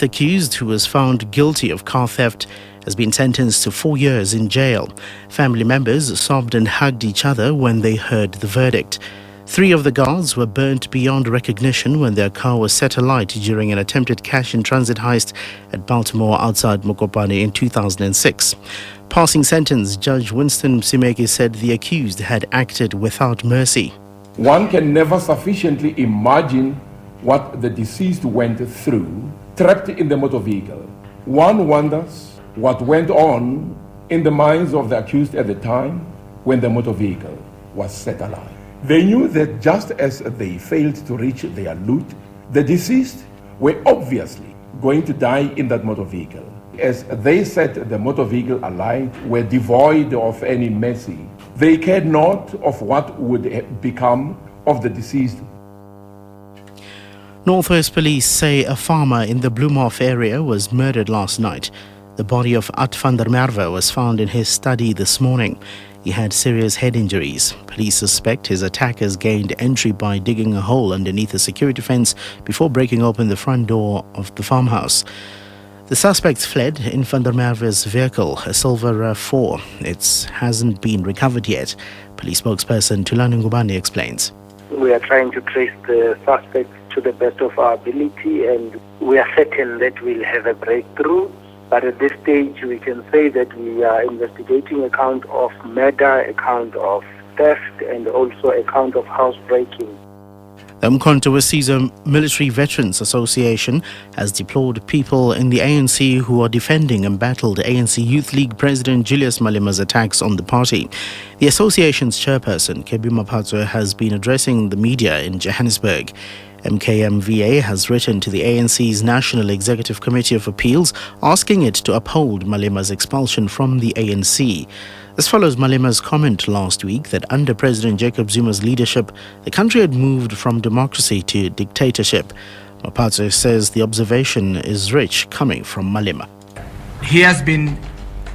eighth accused, who was found guilty of car theft, has been sentenced to 4 years in jail. Family members sobbed and hugged each other when they heard the verdict. 3 of the guards were burnt beyond recognition when their car was set alight during an attempted cash-in-transit heist at Baltimore outside Mokopane in 2006. Passing sentence, Judge Winston Msimeki said the accused had acted without mercy. One can never sufficiently imagine what the deceased went through, trapped in the motor vehicle. One wonders what went on in the minds of the accused at the time when the motor vehicle was set alight. They knew that just as they failed to reach their loot, the deceased were obviously going to die in that motor vehicle. As they set the motor vehicle alight, were devoid of any mercy. They cared not of what would become of the deceased. Northwest Police say a farmer in the Bloemhof area was murdered last night. The body of Ad van der Merwe was found in his study this morning. He had serious head injuries. Police suspect his attackers gained entry by digging a hole underneath a security fence before breaking open the front door of the farmhouse. The suspects fled in van der Merwe's vehicle, a silver RAV4. It hasn't been recovered yet. Police spokesperson Tulani Ngubane explains. We are trying to trace the suspects to the best of our ability, and we are certain that we'll have a breakthrough. But at this stage, we can say that we are investigating a count of murder, a count of theft, and also a count of housebreaking. The Umkhonto weSizwe Military Veterans Association has deplored people in the ANC who are defending embattled ANC Youth League President Julius Malema's attacks on the party. The association's chairperson, Kebi Maphatso, has been addressing the media in Johannesburg. MKMVA has written to the ANC's National Executive Committee of Appeals asking it to uphold Malema's expulsion from the ANC. This follows Malema's comment last week that under President Jacob Zuma's leadership, the country had moved from democracy to dictatorship. Maphatso says the observation is rich coming from Malema. He has been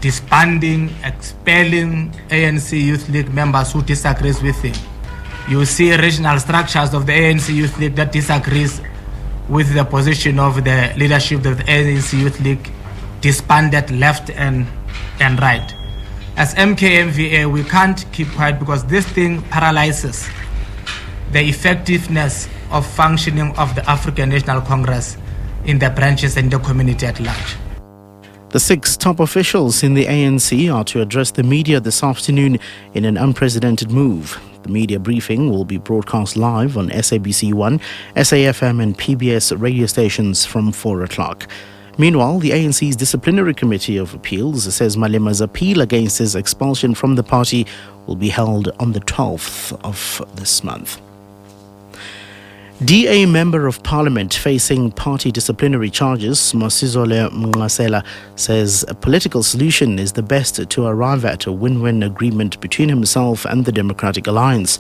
disbanding, expelling ANC Youth League members who disagree with him. You see regional structures of the ANC Youth League that disagrees with the position of the leadership of the ANC Youth League, disbanded left and right. As MKMVA, we can't keep quiet because this thing paralyzes the effectiveness of functioning of the African National Congress in the branches and the community at large. The 6 top officials in the ANC are to address the media this afternoon in an unprecedented move. The media briefing will be broadcast live on SABC1, SAFM and PBS radio stations from 4 o'clock. Meanwhile, the ANC's Disciplinary Committee of Appeals says Malema's appeal against his expulsion from the party will be held on the 12th of this month. DA Member of Parliament facing party disciplinary charges, Masizole Mnqasela, says a political solution is the best to arrive at a win-win agreement between himself and the Democratic Alliance.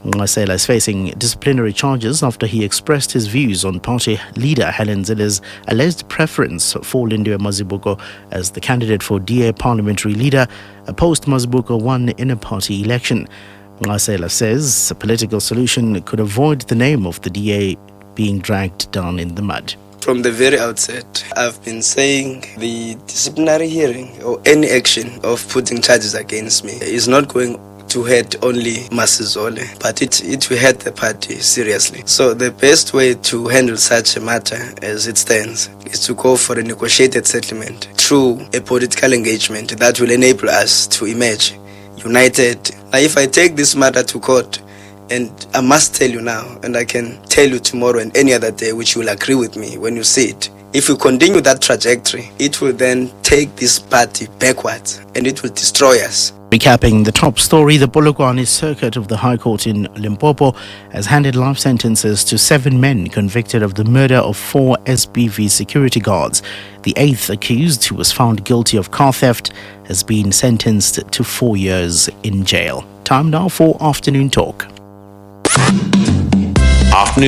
Mnqasela is facing disciplinary charges after he expressed his views on party leader Helen Zille's alleged preference for Lindiwe Mazibuko as the candidate for DA parliamentary leader, a post Mazibuko won in a party election. Mnqasela says a political solution could avoid the name of the DA being dragged down in the mud. From the very outset, I've been saying the disciplinary hearing or any action of putting charges against me is not going to hurt only Masizole, but it will hurt the party seriously. So the best way to handle such a matter as it stands is to go for a negotiated settlement through a political engagement that will enable us to emerge united. Now, if I take this matter to court, and I must tell you now, and I can tell you tomorrow and any other day, which you will agree with me when you see it, if we continue that trajectory, it will then take this party backwards and it will destroy us. Recapping the top story, the Polokwane Circuit of the High Court in Limpopo has handed life sentences to 7 men convicted of the murder of 4 SBV security guards. The 8th accused, who was found guilty of car theft, has been sentenced to 4 years in jail. Time now for Afternoon Talk. Afternoon.